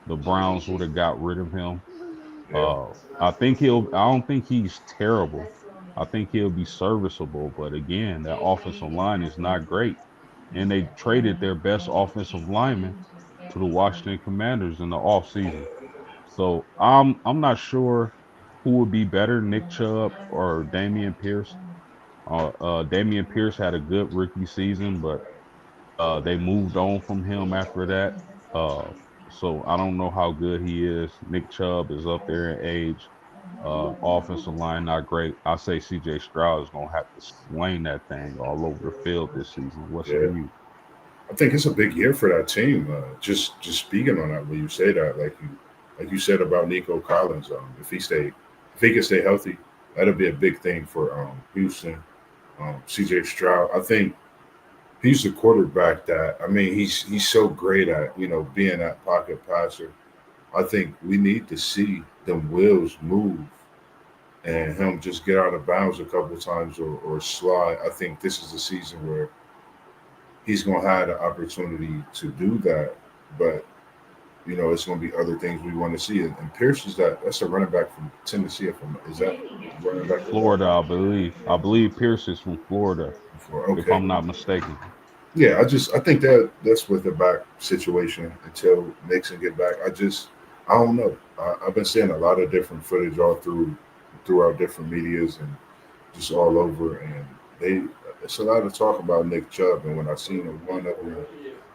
the Browns would have got rid of him. Yeah, Uh, I think he'll. I don't think he's terrible. I think he'll be serviceable. But again, that offensive line is not great, and they traded their best offensive lineman to the Washington Commanders in the offseason. So I'm not sure who would be better, Nick Chubb or Damian Pierce. Damian Pierce had a good rookie season, but they moved on from him after that. Uh, so I don't know how good he is. Nick Chubb is up there in age. Offensive line not great. I say C.J. Stroud is gonna have to sling that thing all over the field this season. What say yeah. you? I think it's a big year for that team. Just speaking on that, when you say that, like you said about Nico Collins, if he can stay healthy, that'll be a big thing for Houston. C.J. Stroud, I think he's the quarterback that I mean he's so great at being that pocket passer. I think we need to see them wheels move and him just get out of bounds a couple times or slide. I think this is the season where he's going to have the opportunity to do that. But it's going to be other things we want to see. And Pierce that's a running back from Tennessee. Is that running back for Florida, I believe. I believe Pierce is from Florida, before? if Okay, I'm not mistaken. yeah. I think that's with the back situation until Nixon get back. I don't know. I've been seeing a lot of different footage all throughout different medias and just all over, and they it's a lot of talk about Nick Chubb. And when I seen him one of them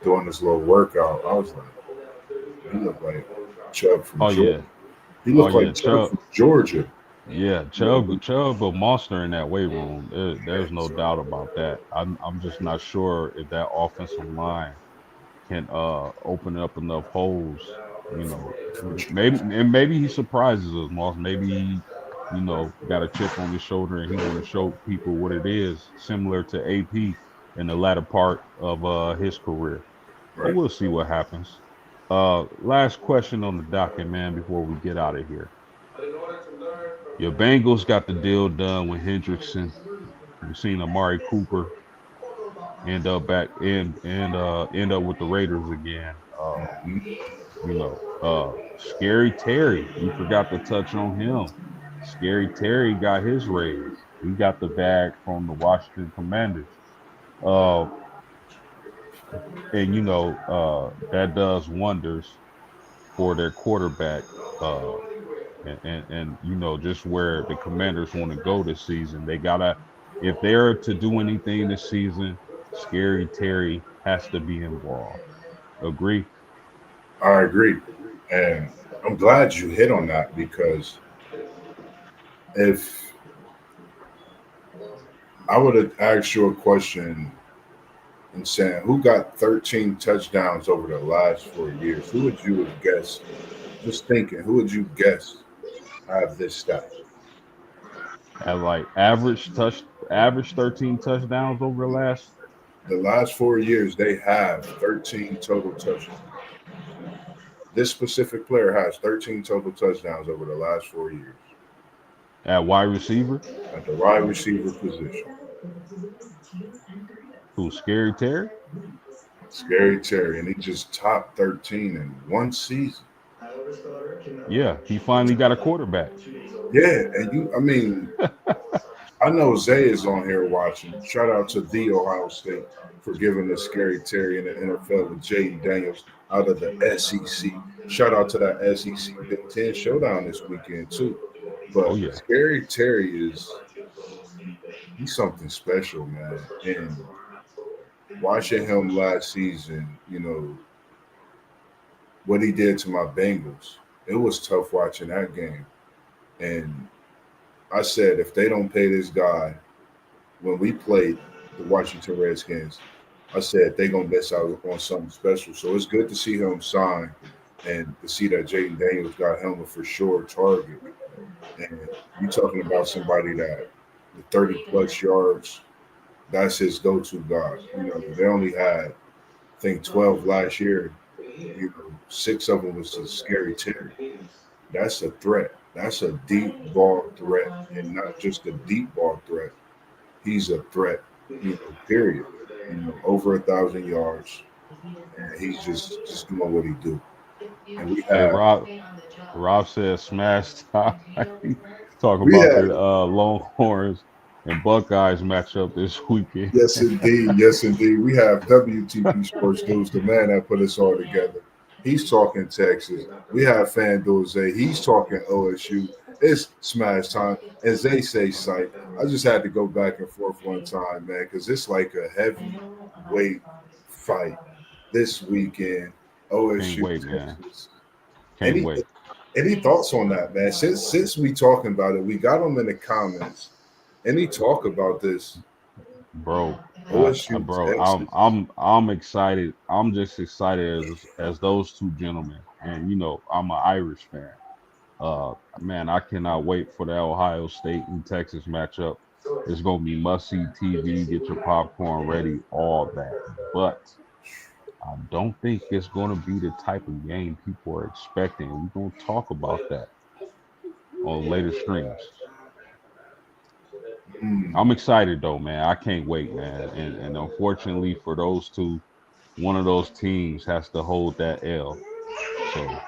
doing this little workout, I was like, he looked like Chubb from Oh Georgia. yeah, He oh looked yeah, like Chubb Chubb. from Georgia. Yeah, Chubb a monster in that weight room. There's no So doubt about that. I'm just not sure if that offensive line can open up enough holes. You know, for maybe sure. and maybe he surprises us, Moss. Maybe he, got a chip on his shoulder and he want to show people what it is, similar to AP in the latter part of his career. But Right. we'll see what happens. Last question on the docket, man, before we get out of here. Your Bengals got the deal done with Hendrickson. We've seen Amari Cooper end up with the Raiders again. Scary Terry. We forgot to touch on him. Scary Terry got his raise. He got the bag from the Washington Commanders. Uh, that does wonders for their quarterback. Uh, and just where the Commanders want to go this season. They gotta, if they're to do anything this season, Scary Terry has to be involved. Agree? I agree, and I'm glad you hit on that because if I would have asked you a question and saying who got 13 touchdowns over the last 4 years, who would you have guessed? Just thinking, who would you guess have this stat? At like average 13 touchdowns over the last. The last 4 years, they have 13 total touchdowns. This specific player has 13 total touchdowns over the last 4 years At wide receiver. at the wide receiver position. Who, Scary Terry? Scary Terry, and he just topped 13 in one season. Yeah, he finally got a quarterback. Yeah, and I mean, I know Zay is on here watching. Shout out to the Ohio State for giving us Scary Terry in the NFL with Jaden Daniels out of the SEC. Shout out to that SEC Big Ten showdown this weekend too. Oh But yeah. Scary Terry he's something special, man. And watching him last season, what he did to my Bengals, it was tough watching that game. And I said, if they don't pay this guy when we played the Washington Redskins, I said they gonna miss out on something special. So it's good to see him sign and to see that Jaden Daniels got him a for sure target. And you talking about somebody that the 30 plus yards, that's his go-to guy. They only had I think 12 last year. Six of them was a Scary Terry. That's a threat. That's a deep ball threat, and not just a deep ball threat. He's a threat, period. over 1,000 yards, and he's just doing what he do. And Hey, Rob said smash time. Talk we about have the Longhorns and Buckeyes matchup this weekend. yes indeed, we have WTP Sports News, the man that put us all together. He's talking Texas. We have FanDuel Zay. He's talking OSU. It's smash time, and Zay say sight. I just had to go back and forth one time, man, because it's like a heavyweight fight this weekend. Can't OSU, wait, man. Texas. Can't Any wait, any thoughts on that, man? Since we talking about it, we got them in the comments. Any talk about this bro. OSU, Bro, Texas? I'm excited. I'm just excited as those two gentlemen. And I'm an Irish fan. Man, I cannot wait for the Ohio State and Texas matchup. It's gonna be must see TV. Get your popcorn ready, all that. But I don't think it's gonna be the type of game people are expecting. We're gonna talk about that on later streams. Mm, I'm excited though, man. I can't wait, man. And unfortunately for those two, one of those teams has to hold that L. So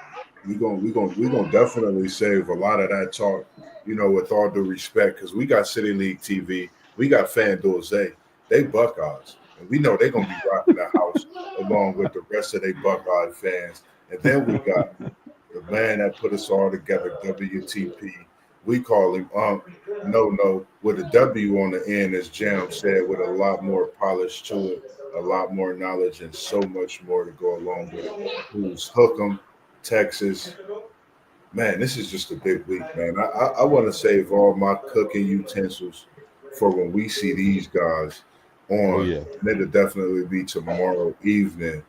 we gonna definitely save a lot of that talk, with all due respect, because we got City League TV, we got FanDuel Zay, they Buckeyes, and we know they're gonna be rocking the house along with the rest of they Buckeye fans. And then we got the man that put us all together, WTP. We call him No, with a W on the end, as Jam said, with a lot more polish to it, a lot more knowledge, and so much more to go along with it. Who's Hookem, Texas. Man, this is just a big week, man. I want to save all my cooking utensils for when we see these guys oh on. yeah, And it'll definitely be tomorrow evening.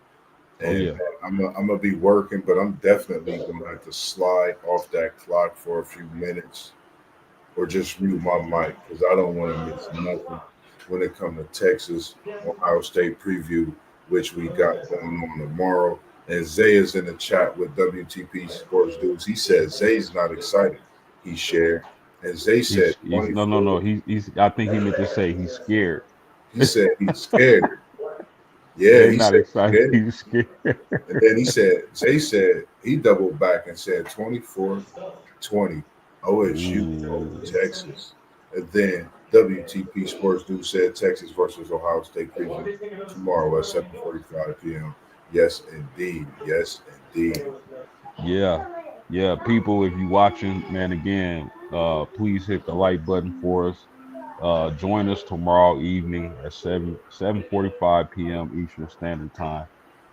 oh And yeah. man, I'm gonna be working, but I'm definitely gonna have to slide off that clock for a few minutes or just mute my mic because I don't want to miss nothing when it comes to Texas Ohio State preview, which we got going on tomorrow. And Zay is in the chat with WTP Sports Dudes. He said Zay's not excited. He shared, and Zay said He's no, no, 24. no. He's. I think he meant to say he's scared. He said he's scared. Yeah, They he not said he's excited. scared. He's scared. And then Zay said he doubled back and said 24-20 OSU over Ooh, Texas. And then WTP Sports News said Texas versus Ohio State preview tomorrow at 7:45 p.m. Yes, indeed. Yes, indeed. yeah, yeah. People, if you watching, man, again, please hit the like button for us. Join us tomorrow evening at 7:45 p.m. Eastern Standard Time.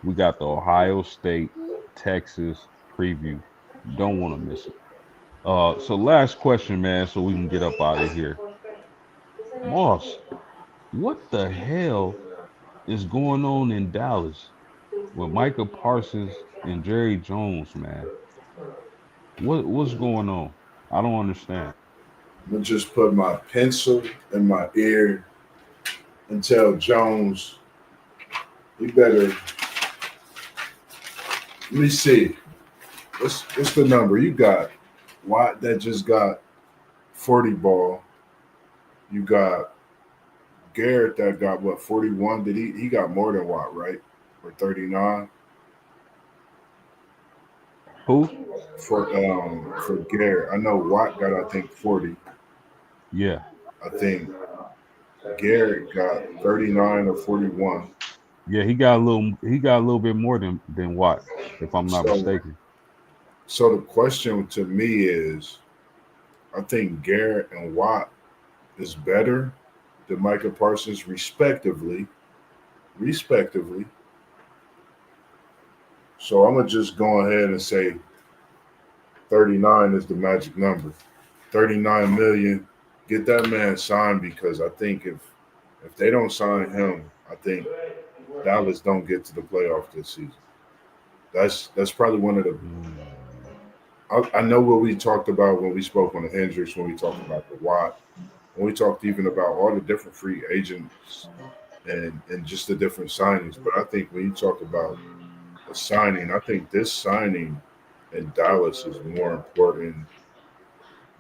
We got the Ohio State Texas preview. You don't want to miss it. So last question, man, so we can get up out of here. Moss, what the hell is going on in Dallas with Micah Parsons and Jerry Jones, man? What's going on? I don't understand. I'm going to just put my pencil in my ear and tell Jones, you better, let me see. What's the number? You got Watt that just got 40 ball. You got Garrett that got what 41? Did he got more than Watt, right? Or 39 Who? for Garrett. I know Watt got I think 40. Yeah. I think Garrett got 39 or 41. Yeah, he got a little bit more than Watt, if I'm not So mistaken. so the question to me is I think Garrett and Watt is better than Micah Parsons respectively. Respectively. So I'm gonna just go ahead and say 39 is the magic number. 39 million. Get that man signed because I think if they don't sign him, I think Dallas don't get to the playoff this season. That's probably one of the. Mm. I know what we talked about when we spoke on the Hendricks, when we talked about the Watt, when we talked even about all the different free agents and just the different signings. But I think when you talk about a signing, I think this signing in Dallas is more important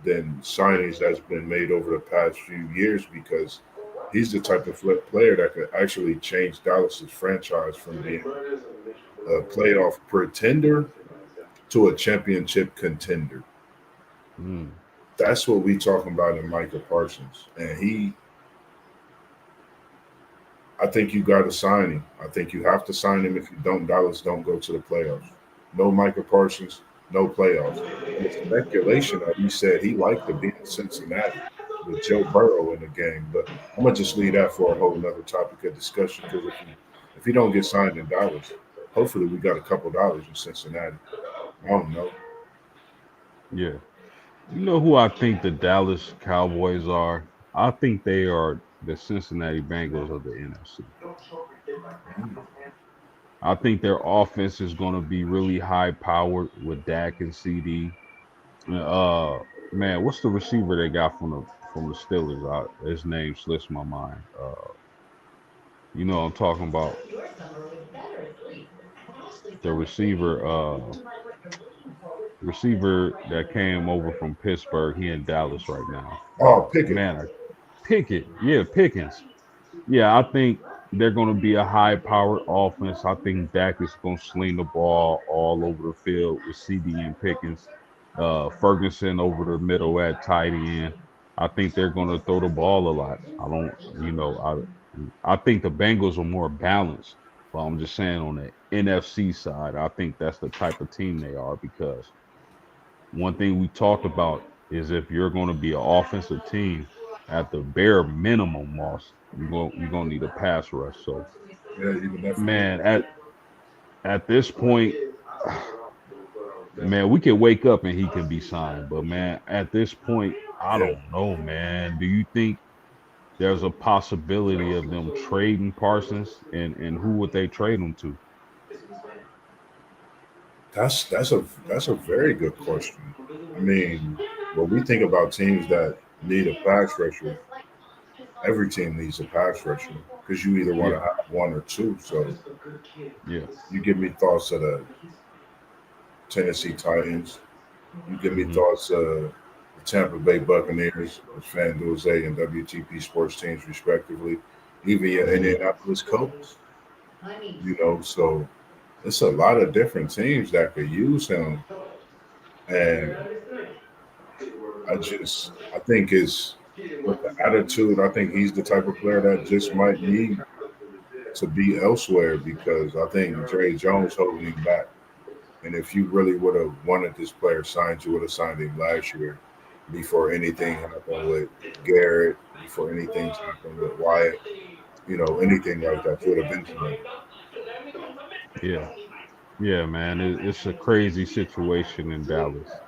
than signings that's been made over the past few years because he's the type of player that could actually change Dallas's franchise from being a playoff pretender to a championship contender. Mm, That's what we talking about in Micah Parsons, and I think you got to sign him. I think you have to sign him. If you don't, Dallas don't go to the playoffs. No Micah Parsons, no playoffs. And the speculation that he said he liked to be in Cincinnati with Joe Burrow in the game, but I'm gonna just leave that for a whole nother topic of discussion. Because if he don't get signed in Dallas, hopefully we got a couple dollars in Cincinnati. I don't know. yeah. You know who I think the Dallas Cowboys are? I think they are the Cincinnati Bengals of the NFC. Mm. I think their offense is going to be really high powered with Dak and CD. Uh, man, what's the receiver they got from the Steelers? His name slips my mind. You know what I'm talking about? The receiver that came over from Pittsburgh. He in Dallas right now. Oh, Pickett. Man, Pickett. Yeah, Pickens. Yeah, I think they're going to be a high powered offense. I think Dak is going to sling the ball all over the field with CD and Pickens. Ferguson over the middle at tight end. I think they're going to throw the ball a lot. I don't, you know, I think the Bengals are more balanced. But I'm just saying on the NFC side, I think that's the type of team they are because one thing we talked about is if you're going to be an offensive team, at the bare minimum, Moss, you're gonna need a pass rush. So, Yeah, even definitely. man, at this point, man, we can wake up and he can be signed. But man, at this point, I Yeah, don't know, man. Do you think there's a possibility of them trading Parsons, and who would they trade him to? that's a very good question. I mean, when we think about teams that need a pass rusher, every team needs a pass rusher because you either want to Yeah, have one or two. So yeah, you give me thoughts of the Tennessee Titans. You give me hmm thoughts of the Tampa Bay Buccaneers, which FanDuel's A and WTP sports teams respectively. Even your hmm Indianapolis Colts. So it's a lot of different teams that could use him, and I think is with the attitude. I think he's the type of player that just might need to be elsewhere because I think Dre Jones holding him back. And if you really would have wanted this player signed, you would have signed him last year before anything happened with Garrett, before anything's happened with Wyatt, anything like that. You would have been signed. yeah, yeah, man. It's a crazy situation in Dallas.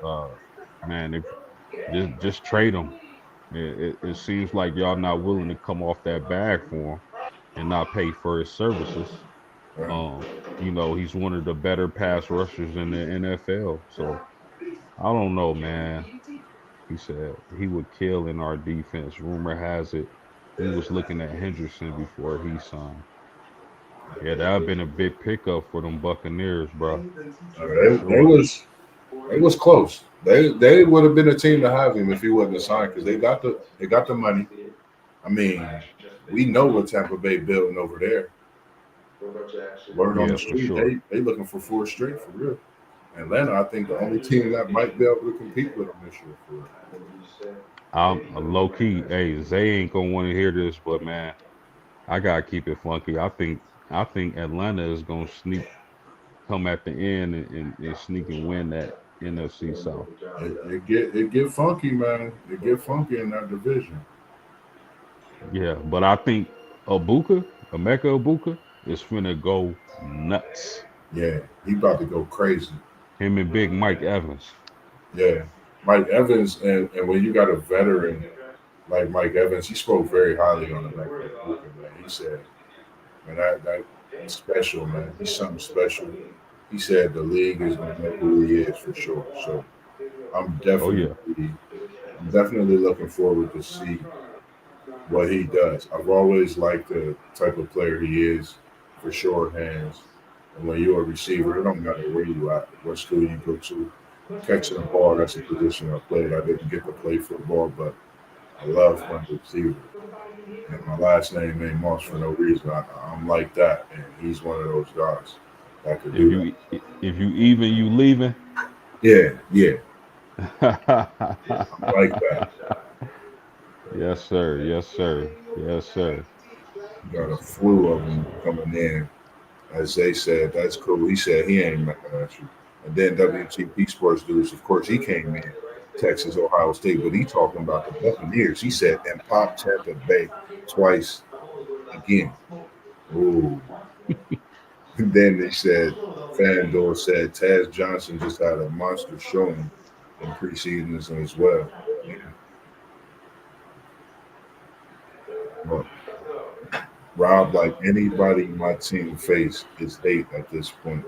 Man, if just trade him. It seems like y'all not willing to come off that bag for him and not pay for his services. Right? Um, he's one of the better pass rushers in the NFL. So I don't know, man. He said he would kill in our defense. Rumor has it he was looking at Henderson before he signed. Yeah, that have been a big pickup for them Buccaneers, bro, for They sure. was close. They would have been a team to have him if he wasn't signed because they got the money. I mean, we know what Tampa Bay building over there. Word on the Yeah, for street, sure. they looking for fourth straight for real. Atlanta, I think the only team that might be able to compete with them this year for real. I'm low key. Hey, Zay ain't gonna want to hear this, but man, I gotta keep it funky. I think Atlanta is gonna come at the end and sneak and win that NFC South. It get funky, man. It get funky in that division. Yeah, but I think Emeka Ibuka, is finna go nuts. Yeah, he about to go crazy. Him and Big Mike Evans. Yeah, Mike Evans, and when you got a veteran like Mike Evans, he spoke very highly on America Booker, man. He said, man, that special, man. He's something special. He said the league is gonna know who he is for sure. So I'm Oh definitely yeah, I'm definitely looking forward to see what he does. I've always liked the type of player he is for short hands. And when you're a receiver, it don't matter where you at, what school you go to. Catching the ball, that's a position I played. I didn't get to play football, but I love playing receiver. And my last name ain't Moss for no reason. I'm like that, and he's one of those guys that could If do that. you if you even, you leaving. Yeah, yeah, like that. Yes, sir. Yes, sir. Yes, sir. You got a flu of them coming in. As they said, that's cool. He said he ain't mad at you. And then WTP Sports News, of course, he came in, Texas, Ohio State, but he talking about the Buccaneers. He said, and pop Tampa Bay twice again. Ooh. And then they said, FanDuel said Taz Johnson just had a monster showing in preseasons as well. Yeah, but Rob, like anybody my team face is hate at this point.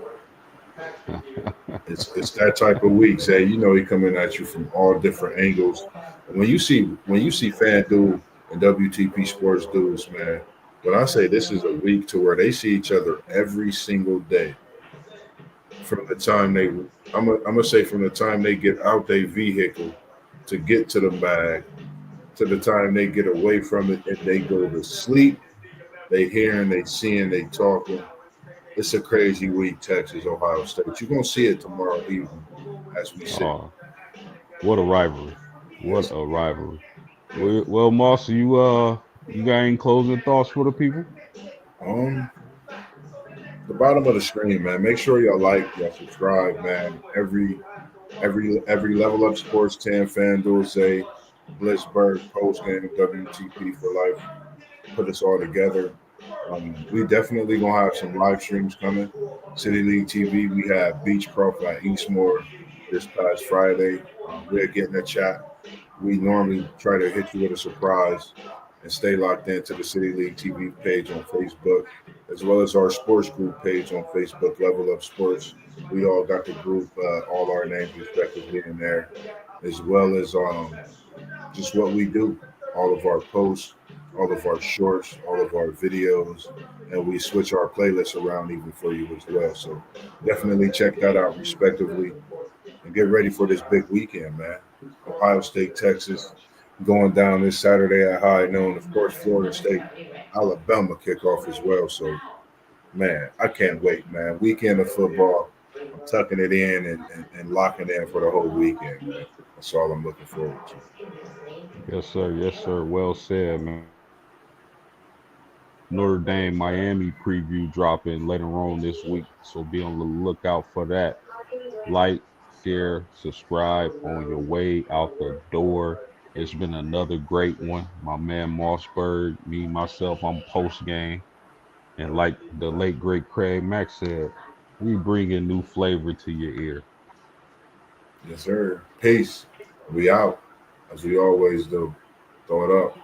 It's that type of week. Say, you know, he coming at you from all different angles. And when you see FanDuel and WTP Sports dudes, man, when I say this is a week to where they see each other every single day from the time I'm gonna say from the time they get out their vehicle to get to the bag to the time they get away from it and they go to sleep, they hearing, they seeing, they talking. It's a crazy week, Texas, Ohio State. You're gonna see it tomorrow evening as we sit. Oh, what a rivalry! What Yes. a rivalry! Yes. Well, Moss, you got any closing thoughts for the people? Um, the bottom of the screen, man. Make sure y'all like, y'all subscribe, man. Every level up sports 10 FanDuel say Blitzburg post game WTP for life. Put us all together. We definitely gonna have some live streams coming. City League TV. We have Beechcroft at Eastmore this past Friday. We're getting a chat. We normally try to hit you with a surprise and stay locked into the City League TV page on Facebook, as well as our sports group page on Facebook, Level Up Sports. We all got the group, all our names respectively in there, as well as just what we do, all of our posts, all of our shorts, all of our videos, and we switch our playlists around even for you as well. So definitely check that out respectively and get ready for this big weekend, man. Ohio State, Texas, going down this Saturday at high noon. Of course, Florida State, Alabama kickoff as well. So, man, I can't wait, man. Weekend of football. I'm tucking it in and locking in for the whole weekend, man. That's all I'm looking forward to. Yes, sir. Yes, sir. Well said, man. Notre Dame Miami preview dropping later on this week, so be on the lookout for that. Like, share, subscribe on your way out the door. It's been another great one. My man Mossberg, me myself, I'm post game, and like the late great Craig Mack said, we bring a new flavor to your ear. Yes, sir. Peace. We out, as we always do. Throw it up.